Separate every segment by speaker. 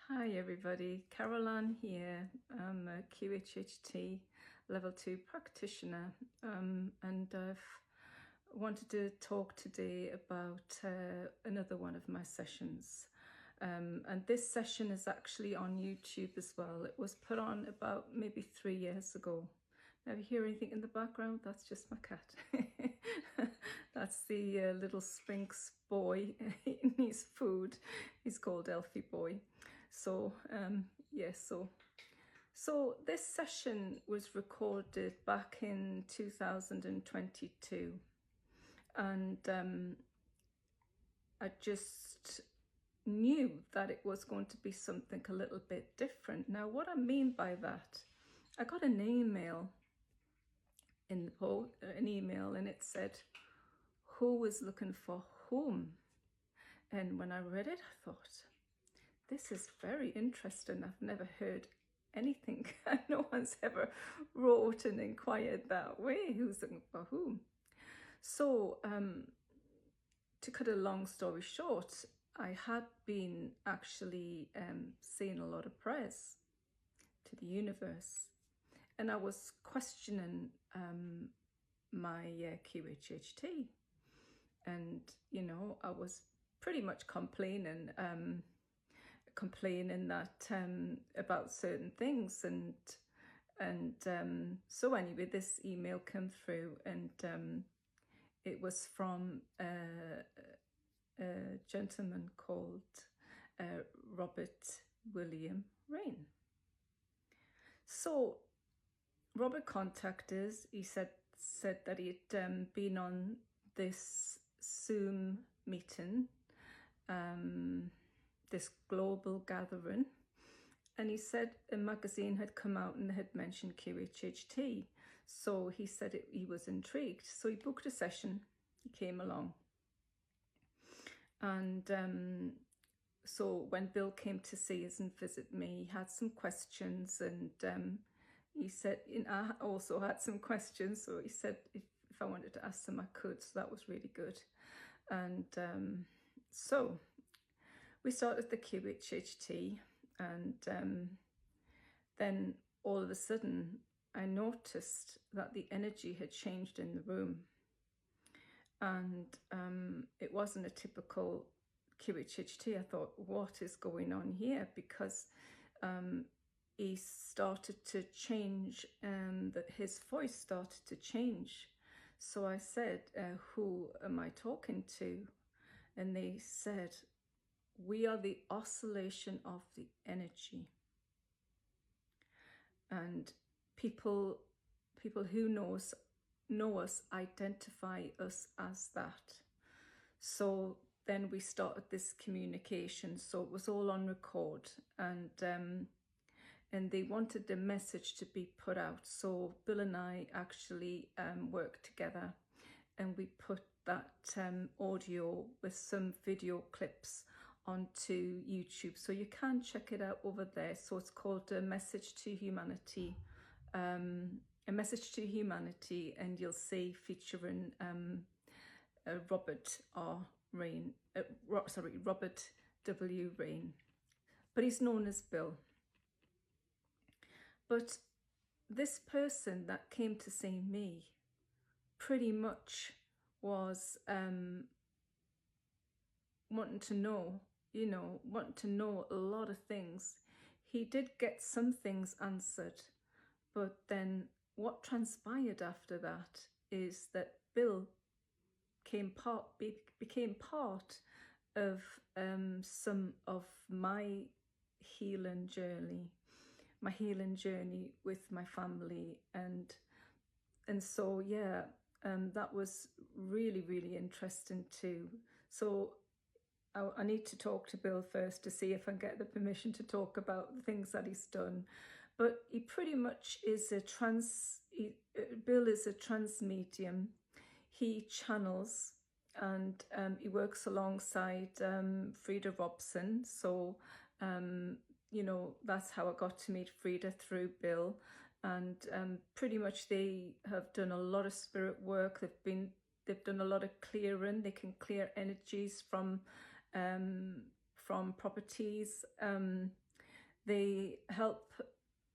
Speaker 1: Hi everybody, Caroline here. I'm a QHHT level 2 practitioner, and I've wanted to talk today about another one of my sessions. And this session is actually on YouTube as well. It was put on about maybe 3 years ago. Now, if you hear anything in the background, that's just my cat. That's the little Sphinx boy eating his food. He's called Elfie Boy. So yes, so this session was recorded back in 2022, and I just knew that it was going to be something a little bit different. Now, what I mean by that, I got an email in the and it said, "Who is looking for whom?" And when I read it, I thought, this is very interesting. I've never heard anything. No one's ever wrote and inquired that way. Who's looking for whom? So, to cut a long story short, I had been actually saying a lot of prayers to the universe, and I was questioning my QHHT, and I was pretty much complaining that about certain things, and so anyway, this email came through, and it was from a gentleman called Robert William Raine. So Robert contacted us. He said that he'd been on this Zoom meeting, this global gathering, and he said a magazine had come out and had mentioned QHHT. So he said he was intrigued. So he booked a session. He came along. And so when Bill came to see us and visit me, he had some questions, and he said, I also had some questions. So he said if I wanted to ask them, I could. So that was really good. And so we started the QHHT, and then all of a sudden I noticed that the energy had changed in the room, and it wasn't a typical QHHT. I thought, what is going on here? Because he started to change, that his voice started to change. So I said, who am I talking to? And they said, we are the oscillation of the energy. And people who know us identify us as that. So then we started this communication. So it was all on record, and they wanted the message to be put out. So Bill and I actually worked together, and we put that audio with some video clips onto YouTube, so you can check it out over there. So it's called A Message to Humanity, A Message to Humanity, and you'll see featuring Robert W. Raine, but he's known as Bill. But this person that came to see me pretty much was wanting to know a lot of things. He did get some things answered, but then what transpired after that is that Bill became part of some of my healing journey with my family, and so yeah, that was really, really interesting too. So I need to talk to Bill first to see if I get the permission to talk about the things that he's done. But he pretty much is Bill is a trans medium. He channels, and he works alongside Frida Robson. So that's how I got to meet Frida, through Bill. And pretty much they have done a lot of spirit work. They've done a lot of clearing. They can clear energies from properties. They help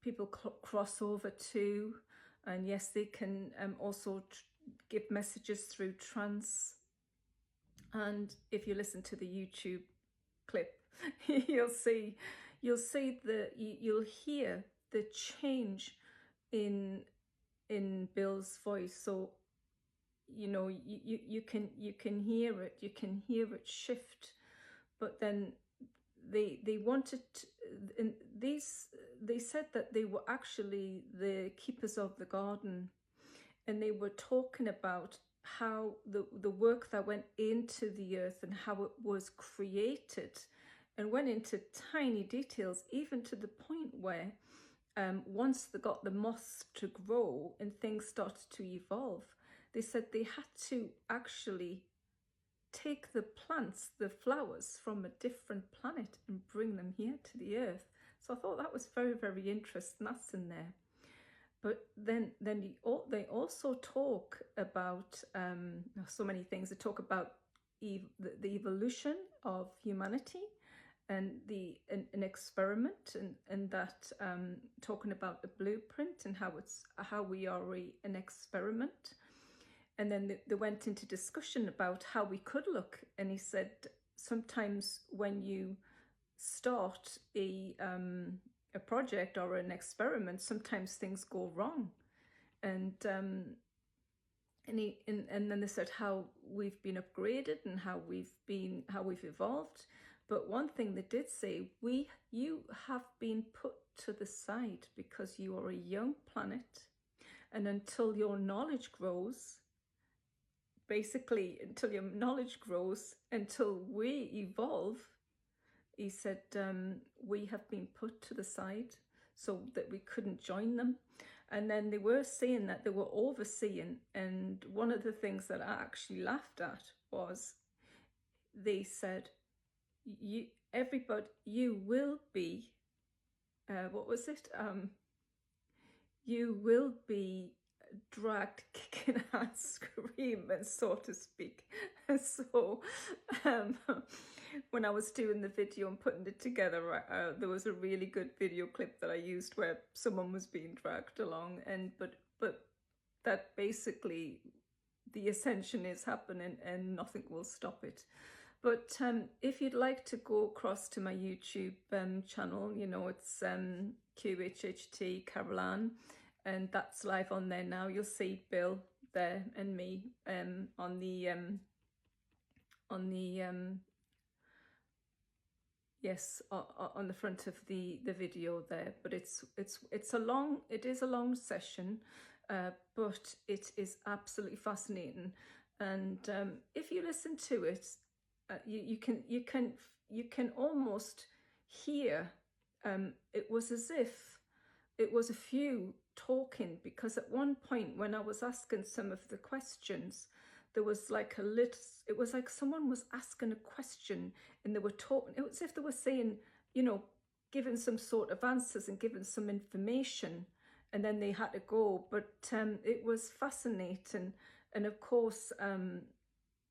Speaker 1: people cross over too, and yes, they can also give messages through trance. And if you listen to the YouTube clip, you'll hear the change in Bill's voice. So you can hear it, shift. But then they wanted to, and they said that they were actually the keepers of the garden, and they were talking about how the work that went into the earth and how it was created, and went into tiny details, even to the point where once they got the moss to grow and things started to evolve, they said they had to actually take the plants, the flowers, from a different planet and bring them here to the earth. So I thought that was very, very interesting. That's in there. But then they also talk about so many things. They talk about the evolution of humanity, and an experiment, and that talking about the blueprint and how we are an experiment. And then they went into discussion about how we could look. And he said sometimes when you start a project or an experiment, sometimes things go wrong. And then they said how we've been upgraded and how we've evolved. But one thing they did say, you have been put to the side because you are a young planet, and until your knowledge grows, until we evolve, he said, we have been put to the side so that we couldn't join them. And then they were saying that they were overseeing, and one of the things that I actually laughed at was they said, you will be, what was it? You will be dragged kicking and screaming, so to speak. So when I was doing the video and putting it together, there was a really good video clip that I used where someone was being dragged along, and but that basically the ascension is happening and nothing will stop it. But if you'd like to go across to my YouTube channel, it's QHHT Caroline, and that's live on there now. You'll see Bill there and me on the front of the video there. But it is a long session, but it is absolutely fascinating. And if you listen to it, you can almost hear. It was as if it was a few talking, because at one point when I was asking some of the questions, there was like it was like someone was asking a question and they were talking. It was as if they were saying, giving some sort of answers and giving some information, and then they had to go. But it was fascinating, and of course,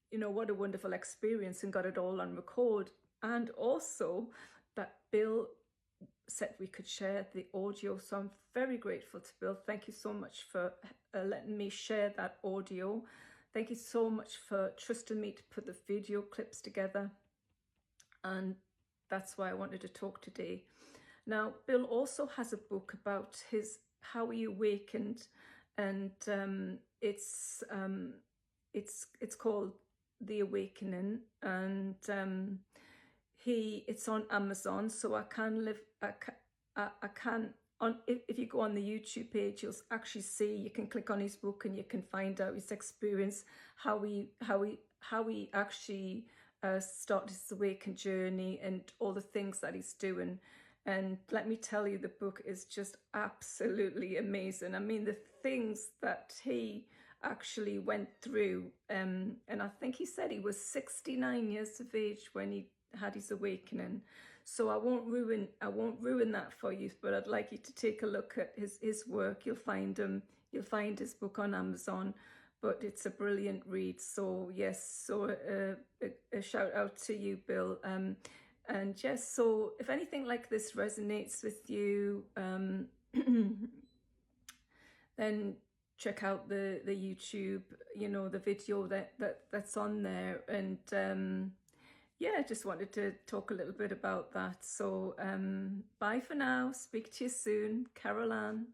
Speaker 1: what a wonderful experience, and got it all on record. And also that Bill said we could share the audio, so I'm very grateful to Bill. Thank you so much for letting me share that audio. Thank you so much for trusting me to put the video clips together, and that's why I wanted to talk today. Now, Bill also has a book about how he awakened, and it's called The Awakening, and it's on Amazon, so if you go on the YouTube page, you'll actually see, you can click on his book and you can find out his experience, how he actually started his awakened journey and all the things that he's doing. And let me tell you, the book is just absolutely amazing. I mean, the things that he actually went through, and I think he said he was 69 years of age when he had his awakening. So I won't ruin that for you, but I'd like you to take a look at his work. You'll find his book on Amazon, but it's a brilliant read. So yes, so a shout out to you, Bill. And yes, so if anything like this resonates with you, then check out the YouTube, you know, the video that's on there. And yeah, just wanted to talk a little bit about that. So bye for now. Speak to you soon. Carol Ann.